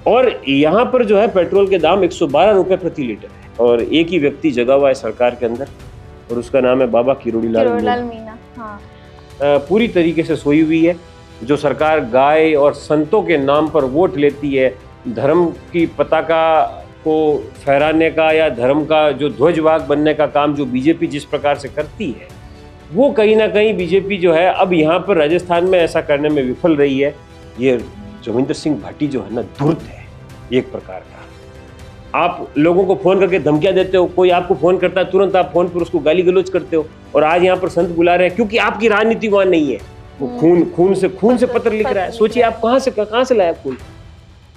और यहाँ पर जो है पेट्रोल के दाम 112 रुपए प्रति लीटर है और एक ही व्यक्ति जगा हुआ है सरकार के अंदर और उसका नाम है बाबा किरोड़ीलाल मीणा। हाँ। पूरी तरीके से सोई हुई है। जो सरकार गाय और संतों के नाम पर वोट लेती है, धर्म की पताका को फहराने का या धर्म का जो ध्वजवाहक बनने का काम जो बीजेपी जिस प्रकार से करती है, वो कहीं ना कहीं बीजेपी जो है अब यहाँ पर राजस्थान में ऐसा करने में विफल रही है। ये रविंदर सिंह भाटी जो है ना, धूर्त है एक प्रकार का। आप लोगों को फोन करके धमकियां देते हो, कोई आपको फोन करता है तुरंत आप फोन पर उसको गाली गलौज करते हो और आज यहाँ पर संत बुला रहे हैं क्योंकि आपकी राजनीति वहां नहीं है। वो खून से पत्र लिख रहा है। सोचिए आप कहाँ से लाया खून।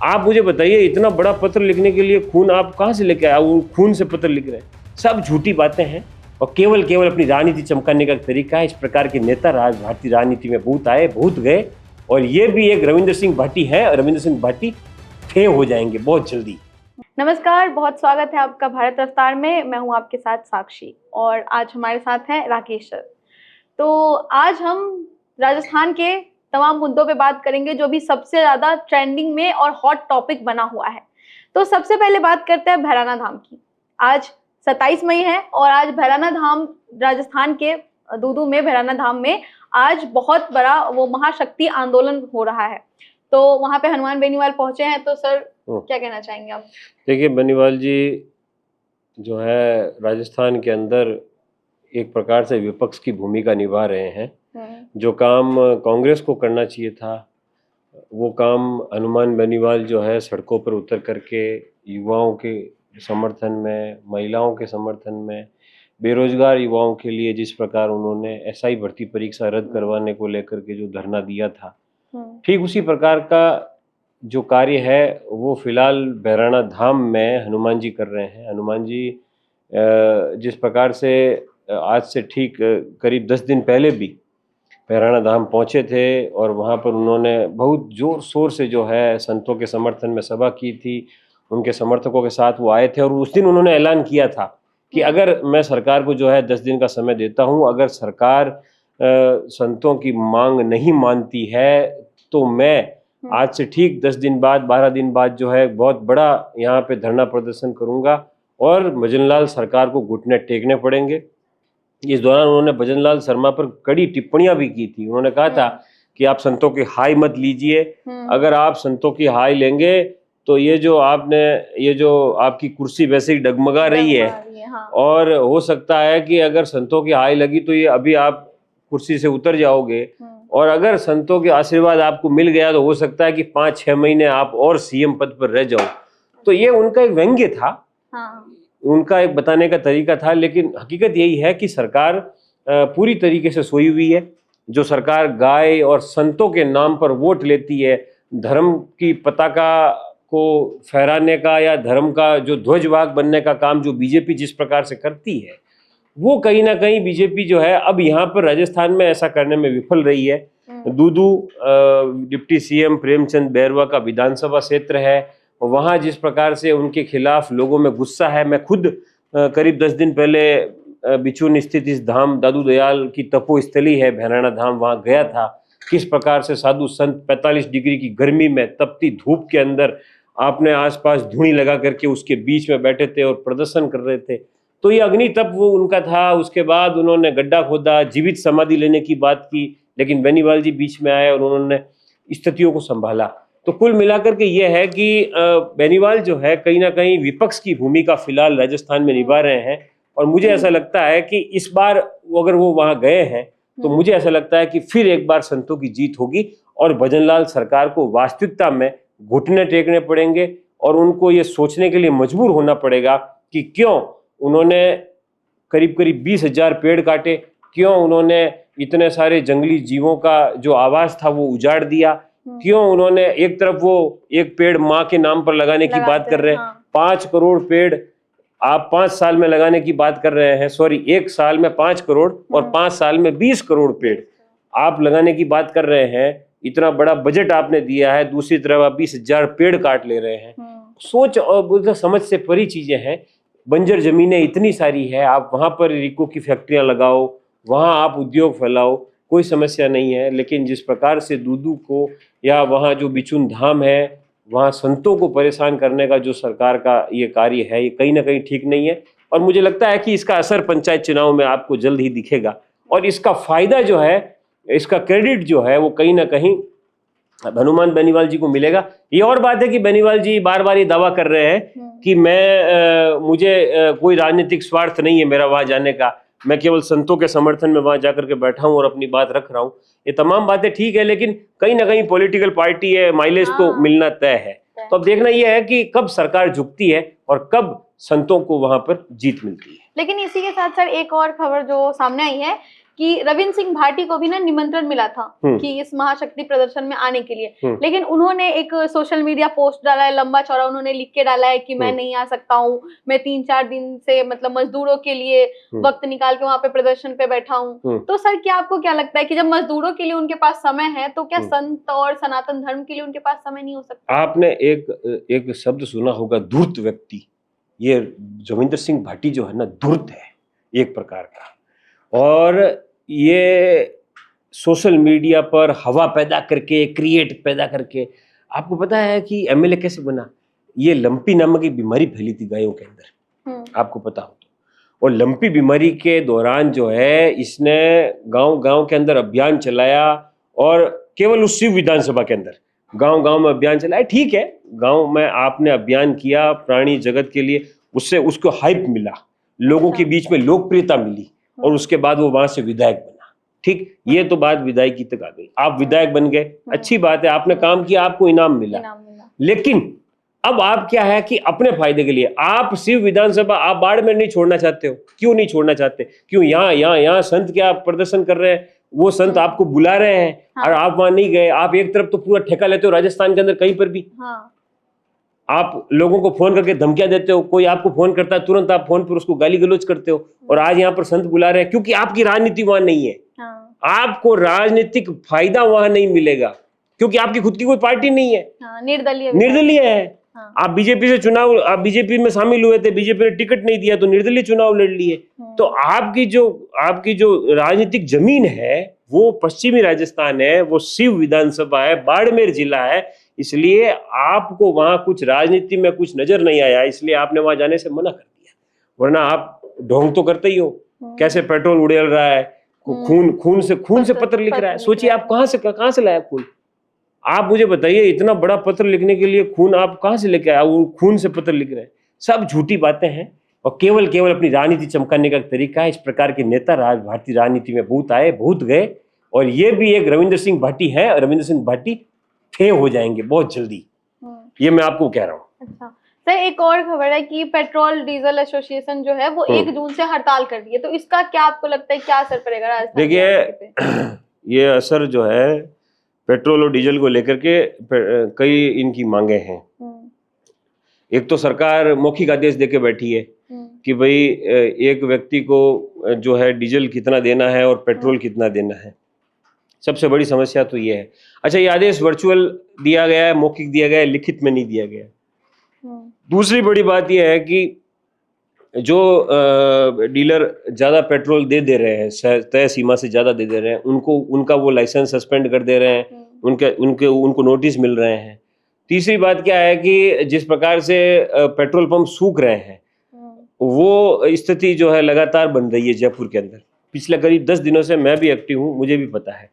आप मुझे बताइए, इतना बड़ा पत्र लिखने के लिए खून आप कहाँ से लेके आया? वो खून से पत्र लिख रहे हैं। सब झूठी बातें हैं और केवल अपनी राजनीति चमकाने का तरीका है। इस प्रकार के नेता भारतीय राजनीति में बहुत आए बहुत गए और ये भी एक रविंदर सिंह भाटी है। रविंदर सिंह भाटी फेल हो जाएंगे बहुत जल्दी। नमस्कार, बहुत स्वागत है आपका भारत रफ्तार में। मैं हूं आपके साथ साक्षी और आज हमारे साथ हैं राकेश सर। तो आज हम राजस्थान के तमाम मुद्दों पे बात करेंगे जो भी सबसे ज्यादा ट्रेंडिंग में और हॉट टॉपिक बना हुआ है। तो सबसे पहले बात करते हैं भैराना धाम की। आज 27 मई है और आज भैराना धाम, राजस्थान के दूदू में भैराना धाम में आज बहुत बड़ा वो महाशक्ति आंदोलन हो रहा है। तो वहां पे हनुमान बेनीवाल पहुंचे हैं। तो सर क्या कहना चाहेंगे आप? देखिए, बेनीवाल जी जो है राजस्थान के अंदर एक प्रकार से विपक्ष की भूमिका निभा रहे हैं। जो काम कांग्रेस को करना चाहिए था वो काम हनुमान बेनीवाल जो है सड़कों पर उतर करके युवाओं के समर्थन में, महिलाओं के समर्थन में, बेरोजगार युवाओं के लिए जिस प्रकार उन्होंने एसआई भर्ती परीक्षा रद्द करवाने को लेकर के जो धरना दिया था, ठीक उसी प्रकार का जो कार्य है वो फिलहाल भैराना धाम में हनुमान जी कर रहे हैं। हनुमान जी जिस प्रकार से आज से ठीक करीब 10 दिन पहले भी भैराना धाम पहुंचे थे और वहां पर उन्होंने बहुत जोर शोर से जो है संतों के समर्थन में सभा की थी। उनके समर्थकों के साथ वो आए थे और उस दिन उन्होंने ऐलान किया था कि अगर मैं सरकार को जो है 10 दिन का समय देता हूं, अगर सरकार संतों की मांग नहीं मानती है तो मैं आज से ठीक 10 दिन बाद, 12 दिन बाद जो है बहुत बड़ा यहाँ पे धरना प्रदर्शन करूंगा और भजनलाल सरकार को घुटने टेकने पड़ेंगे। इस दौरान उन्होंने भजनलाल शर्मा पर कड़ी टिप्पणियां भी की थी। उन्होंने कहा था कि आप संतों की हाई मत लीजिए, अगर आप संतों की हाई लेंगे तो ये जो आपकी कुर्सी वैसे ही डगमगा रही है। हाँ। और हो सकता है कि अगर संतों की हाई लगी तो ये अभी आप कुर्सी से उतर जाओगे और अगर संतों के आशीर्वाद आपको मिल गया तो हो सकता है कि 5-6 महीने आप और सीएम पद पर रह जाओ। तो ये उनका एक व्यंग्य था। हाँ। उनका एक बताने का तरीका था, लेकिन हकीकत यही है कि सरकार पूरी तरीके से सोई हुई है। जो सरकार गाय और संतों के नाम पर वोट लेती है, धर्म की पताका को फहराने का या धर्म का जो ध्वजवाहक बनने का काम जो बीजेपी जिस प्रकार से करती है, वो कहीं ना कहीं बीजेपी जो है अब यहाँ पर राजस्थान में ऐसा करने में विफल रही है। दूदू डिप्टी सीएम प्रेमचंद बैरवा का विधानसभा क्षेत्र है। वहाँ जिस प्रकार से उनके खिलाफ लोगों में गुस्सा है, मैं खुद करीब 10 दिन पहले बिचून स्थित इस धाम दादू दयाल की तपोस्थली है भैराना धाम, वहाँ गया था। किस प्रकार से साधु संत 45 डिग्री की गर्मी में तपती धूप के अंदर आपने आसपास धुनी लगा करके उसके बीच में बैठे थे और प्रदर्शन कर रहे थे। तो ये अग्नि तप वो उनका था। उसके बाद उन्होंने गड्ढा खोदा, जीवित समाधि लेने की बात की, लेकिन बेनीवाल जी बीच में आए और उन्होंने स्थितियों को संभाला। तो कुल मिलाकर के ये है कि बेनीवाल जो है कहीं ना कहीं विपक्ष की भूमिका फिलहाल राजस्थान में निभा रहे हैं और मुझे ऐसा लगता है कि इस बार अगर वो वहां गए हैं तो मुझे ऐसा लगता है कि फिर एक बार संतों की जीत होगी और भजनलाल सरकार को वास्तविकता में घुटने टेकने पड़ेंगे और उनको ये सोचने के लिए मजबूर होना पड़ेगा कि क्यों उन्होंने करीब 20,000 पेड़ काटे, क्यों उन्होंने इतने सारे जंगली जीवों का जो आवास था वो उजाड़ दिया, क्यों उन्होंने एक तरफ वो एक पेड़ माँ के नाम पर लगाने की बात कर रहे हैं। हाँ। 5 करोड़ पेड़ आप 5 साल में लगाने की बात कर रहे हैं, सॉरी 1 साल में 5 करोड़ और 5 साल में 20 करोड़ पेड़ आप लगाने की बात कर रहे हैं। इतना बड़ा बजट आपने दिया है, दूसरी तरफ आप 20,000 पेड़ काट ले रहे हैं। सोच और समझ से परी चीजें हैं। बंजर जमीनें इतनी सारी है, आप वहां पर रिको की फैक्ट्रियां लगाओ, वहां आप उद्योग फैलाओ, कोई समस्या नहीं है। लेकिन जिस प्रकार से दूदू को या वहाँ जो बिचुन धाम है वहाँ संतों को परेशान करने का जो सरकार का ये कार्य है, ये कहीं ना कहीं ठीक नहीं है। और मुझे लगता है कि इसका असर पंचायत चुनाव में आपको जल्द ही दिखेगा और इसका फायदा जो है, इसका क्रेडिट जो है वो कहीं ना कहीं हनुमान बेनीवाल जी को मिलेगा। ये और बात है कि बेनीवाल जी बार बार ये दावा कर रहे हैं कि मुझे कोई राजनीतिक स्वार्थ नहीं है मेरा वहां जाने का, मैं केवल संतों के समर्थन में वहां जाकर के बैठा हूं और अपनी बात रख रहा हूं। ये तमाम बातें ठीक है, लेकिन कहीं ना कहीं पॉलिटिकल पार्टी है, माइलेज तो मिलना तय है। तो अब देखना यह है कि कब सरकार झुकती है और कब संतों को वहां पर जीत मिलती है। लेकिन इसी के साथ सर एक और खबर जो सामने आई है कि रविंद्र सिंह भाटी को भी ना निमंत्रण मिला था कि इस महाशक्ति प्रदर्शन में आने के लिए, लेकिन उन्होंने एक सोशल मीडिया पोस्ट डाला है, लंबा चौड़ा उन्होंने लिख के डाला है कि मैं नहीं आ सकता हूँ, मैं 3-4 दिन से मतलब मजदूरों के लिए वक्त निकाल के वहां पे प्रदर्शन पे बैठा हूँ। तो सर क्या आपको क्या लगता है कि जब मजदूरों के लिए उनके पास समय है तो क्या संत और सनातन धर्म के लिए उनके पास समय नहीं हो सकता? आपने एक शब्द सुना होगा, धूर्त व्यक्ति। ये रविंद्र सिंह भाटी जो है ना, धूर्त है एक प्रकार का, और ये सोशल मीडिया पर हवा पैदा करके, क्रिएट पैदा करके, आपको पता है कि एमएलए कैसे बना? ये लंपी नामक एक बीमारी फैली थी गायों के अंदर, आपको पता हो तो। और लंपी बीमारी के दौरान जो है इसने गांव-गांव के अंदर अभियान चलाया, और केवल उस शिव विधानसभा के अंदर गांव-गांव में अभियान चलाया। ठीक है, गांव में आपने अभियान किया प्राणी जगत के लिए, उससे उसको हाइप मिला, लोगों के बीच में लोकप्रियता मिली, और उसके बाद वो वहां से विधायक बना। ठीक, ये तो बात विधायकी तक आ गई, आप विधायक बन गए, अच्छी बात है, आपने काम किया, आपको इनाम मिला। लेकिन अब आप क्या है कि अपने फायदे के लिए आप शिव विधानसभा, आप बाड़मेर नहीं छोड़ना चाहते हो। क्यों नहीं छोड़ना चाहते? क्यों? यहाँ संत क्या प्रदर्शन कर रहे हैं, वो संत आपको बुला रहे हैं और आप वहां नहीं गए। आप एक तरफ तो पूरा ठेका लेते हो राजस्थान के अंदर कहीं पर भी, आप लोगों को फोन करके धमकियां देते हो, कोई आपको फोन करता है तुरंत आप फोन पर उसको गाली गलौज करते हो, और आज यहाँ पर संत बुला रहे हैं क्योंकि आपकी राजनीति वहां नहीं है। आपको राजनीतिक फायदा वहां नहीं मिलेगा क्योंकि आपकी खुद की कोई पार्टी नहीं है, निर्दलीय है। आप बीजेपी से चुनाव, आप बीजेपी में शामिल हुए थे, बीजेपी ने टिकट नहीं दिया तो निर्दलीय चुनाव लड़ लिए। तो आपकी जो राजनीतिक जमीन है वो पश्चिमी राजस्थान है, वो शिव विधानसभा है, बाड़मेर जिला है, इसलिए आपको वहां कुछ राजनीति में कुछ नजर नहीं आया, इसलिए आपने वहां जाने से मना कर दिया। वरना आप ढोंग तो करते ही हो, कैसे पेट्रोल उड़ेल रहा है, खून से पत्र लिख रहा है। सोचिए आप कहां से लाया खून? आप मुझे बताइए, इतना बड़ा पत्र लिखने के लिए खून आप कहां से लेके आए? वो खून से पत्र लिख रहे हैं, सब झूठी बातें हैं और केवल अपनी राजनीति चमकाने का तरीका है। इस प्रकार के नेता भारतीय राजनीति में बहुत आए, बहुत गए, और ये भी एक रविंद्र सिंह भाटी है, और रविंद्र सिंह भाटी थे हो जाएंगे बहुत जल्दी, ये मैं आपको कह रहा हूँ। अच्छा सर, एक और खबर है कि पेट्रोल डीजल एसोसिएशन जो है वो 1 जून से हड़ताल कर रही है, तो इसका क्या आपको लगता है क्या असर पड़ेगा राजस्थान? देखिए, ये असर जो है पेट्रोल और डीजल को लेकर के कई इनकी मांगे हैं। एक तो सरकार मौखिक आदेश देके बैठी है कि भाई एक व्यक्ति को जो है डीजल कितना देना है और पेट्रोल कितना देना है। सबसे बड़ी समस्या तो ये है। अच्छा, ये आदेश वर्चुअल दिया गया है, मौखिक दिया गया है, लिखित में नहीं दिया गया। दूसरी बड़ी बात यह है कि जो डीलर ज्यादा पेट्रोल दे रहे हैं, तय सीमा से ज्यादा दे रहे हैं, उनका वो लाइसेंस सस्पेंड कर दे रहे हैं, उनको नोटिस मिल रहे हैं। तीसरी बात क्या है कि जिस प्रकार से पेट्रोल पंप सूख रहे हैं, वो स्थिति जो है लगातार बन रही है जयपुर के अंदर। पिछले करीब 10 दिनों से मैं भी एक्टिव हूँ, मुझे भी पता है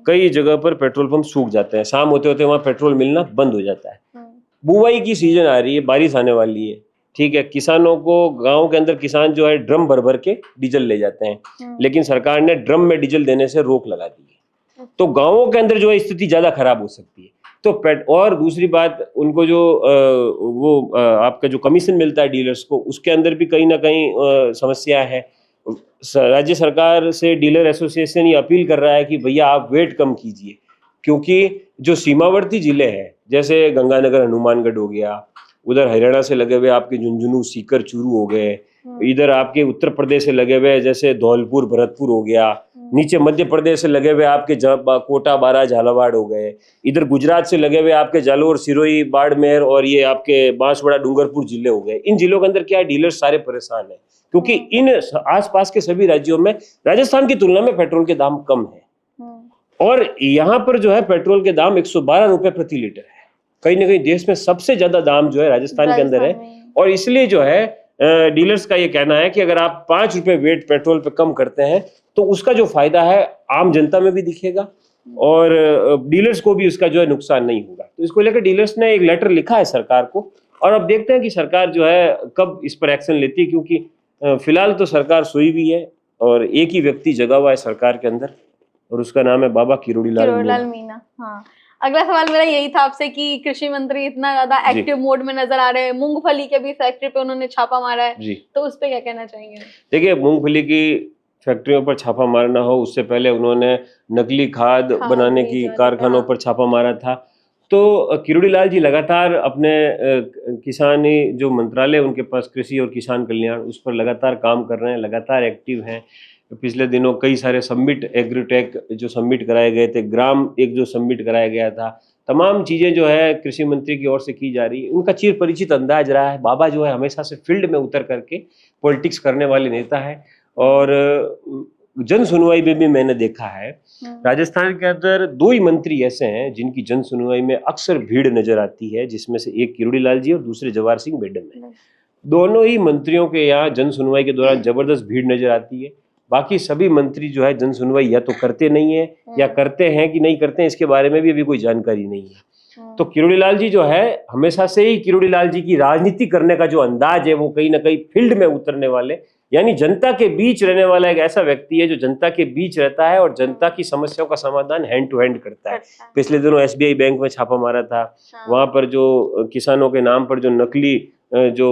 कई जगह पर पेट्रोल पंप सूख जाते हैं, शाम होते होते वहां पेट्रोल मिलना बंद हो जाता है। बुआई की सीजन आ रही है, बारिश आने वाली है, ठीक है, किसानों को गांव के अंदर किसान जो है ड्रम भर के डीजल ले जाते हैं, लेकिन सरकार ने ड्रम में डीजल देने से रोक लगा दी है, तो गांवों के अंदर जो है स्थिति ज्यादा खराब हो सकती है। तो और दूसरी बात, उनको जो आपका जो कमीशन मिलता है डीलर्स को, उसके अंदर भी कहीं ना कहीं समस्या है। राज्य सरकार से डीलर एसोसिएशन ये अपील कर रहा है कि भैया आप वेट कम कीजिए, क्योंकि जो सीमावर्ती जिले हैं जैसे गंगानगर हनुमानगढ़ हो गया, उधर हरियाणा से लगे हुए आपके झुंझुनू सीकर चूरू हो गए, इधर आपके उत्तर प्रदेश से लगे हुए जैसे धौलपुर भरतपुर हो गया, नीचे मध्य प्रदेश से लगे हुए आपके कोटा बारा झालावाड़ हो गए, इधर गुजरात से लगे हुए आपके जालोर सिरोही बाड़मेर और ये आपके बांसवाड़ा डूंगरपुर जिले हो गए। इन जिलों के अंदर क्या है, डीलर्स सारे परेशान है, क्योंकि इन आसपास के सभी राज्यों में राजस्थान की तुलना में पेट्रोल के दाम कम है, और यहाँ पर जो है पेट्रोल के दाम 112 रुपए प्रति लीटर है। कहीं ना कहीं देश में सबसे ज्यादा दाम जो है राजस्थान के अंदर है। और इसलिए जो है डीलर्स का ये कहना है कि अगर आप 5 रुपए वेट पेट्रोल पे कम करते हैं तो उसका जो फायदा है आम जनता में भी दिखेगा और डीलर्स को भी उसका जो है नुकसान नहीं होगा। तो इसको लेकर डीलर्स ने एक लेटर लिखा है सरकार को और अब देखते हैं कि सरकार जो है कब इस पर एक्शन लेती है, क्योंकि फिलहाल तो सरकार सोई भी है और एक ही व्यक्ति जगा हुआ है सरकार के अंदर और उसका नाम है बाबा किरोड़ीलाल मीना। हाँ, अगला सवाल मेरा यही था आपसे कि कृषि मंत्री इतना ज्यादा एक्टिव मोड में नजर आ रहे हैं, मूंगफली के भी फैक्ट्री पे उन्होंने छापा मारा है, तो उस पे क्या कहना चाहेंगे? देखिए, मूंगफली की फैक्ट्रियों पर छापा मारना हो, उससे पहले उन्होंने नकली खाद बनाने की कारखानों पर छापा मारा था। तो किरोड़ीलाल जी लगातार अपने किसानी जो मंत्रालय उनके पास कृषि और किसान कल्याण, उस पर लगातार काम कर रहे हैं, लगातार एक्टिव हैं। पिछले दिनों कई सारे समिट, एग्रीटेक जो समिट कराए गए थे, ग्राम एक जो समिट कराया गया था, तमाम चीज़ें जो है कृषि मंत्री की ओर से की जा रही है। उनका चिर परिचित अंदाज रहा है। बाबा जो है हमेशा से फील्ड में उतर करके पॉलिटिक्स करने वाले नेता है और जन सुनवाई में भी मैंने देखा है राजस्थान के अंदर 2 ही मंत्री ऐसे हैं जिनकी जन सुनवाई में अक्सर भीड़ नजर आती है, जिसमें से एक किरोड़ीलाल जी और दूसरे जवाहर सिंह बेडन है। दोनों ही मंत्रियों के यहाँ जन सुनवाई के दौरान जबरदस्त भीड़ नजर आती है। बाकी सभी मंत्री जो है जन सुनवाई या तो करते नहीं है या करते हैं कि नहीं करते हैं, इसके बारे में भी अभी कोई जानकारी नहीं है। तो किरोड़ीलाल जी जो है हमेशा से ही, किरोड़ीलाल जी की राजनीति करने का जो अंदाज है वो कहीं ना कहीं फील्ड में उतरने वाले, यानी जनता के बीच रहने वाला एक ऐसा व्यक्ति है जो जनता के बीच रहता है और जनता की समस्याओं का समाधान हैंड टू हैंड करता है। पिछले दिनों SBI बैंक में छापा मारा था, वहां पर जो किसानों के नाम पर जो नकली जो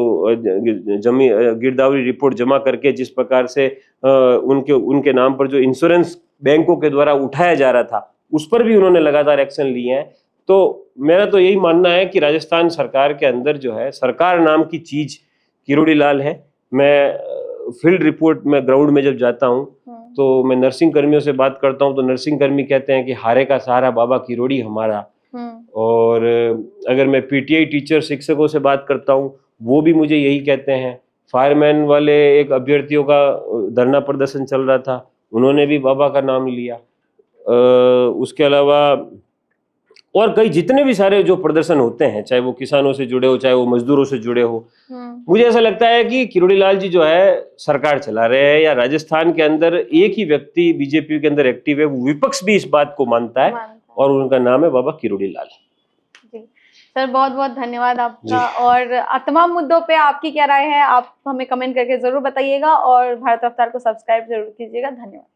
जमीन गिरदावरी रिपोर्ट जमा करके जिस प्रकार से उनके नाम पर जो इंश्योरेंस बैंकों के द्वारा उठाया जा रहा था, उस पर भी उन्होंने लगातार एक्शन लिए हैं। तो मेरा तो यही मानना है कि राजस्थान सरकार के अंदर जो है सरकार नाम की चीज किरोड़ीलाल है। मैं फील्ड रिपोर्ट में ग्राउंड में जब जाता हूँ तो मैं नर्सिंग कर्मियों से बात करता हूँ तो नर्सिंग कर्मी कहते हैं कि हारे का सहारा बाबा किरोड़ी हमारा। और अगर मैं PTI टीचर शिक्षकों से बात करता हूँ वो भी मुझे यही कहते हैं। फायरमैन वाले एक अभ्यर्थियों का धरना प्रदर्शन चल रहा था, उन्होंने भी बाबा का नाम लिया। उसके अलावा और कई जितने भी सारे जो प्रदर्शन होते हैं, चाहे वो किसानों से जुड़े हो चाहे वो मजदूरों से जुड़े हो, मुझे ऐसा लगता है कि किरोड़ीलाल जी जो है सरकार चला रहे हैं या राजस्थान के अंदर एक ही व्यक्ति BJP के अंदर एक्टिव है, वो विपक्ष भी इस बात को मानता है और उनका नाम है बाबा किरोड़ीलाल। जी सर, बहुत बहुत धन्यवाद आपका। और तमाम मुद्दों पे आपकी क्या राय है आप हमें कमेंट करके जरूर बताइएगा और भारत रफ्तार को सब्सक्राइब जरूर कीजिएगा। धन्यवाद।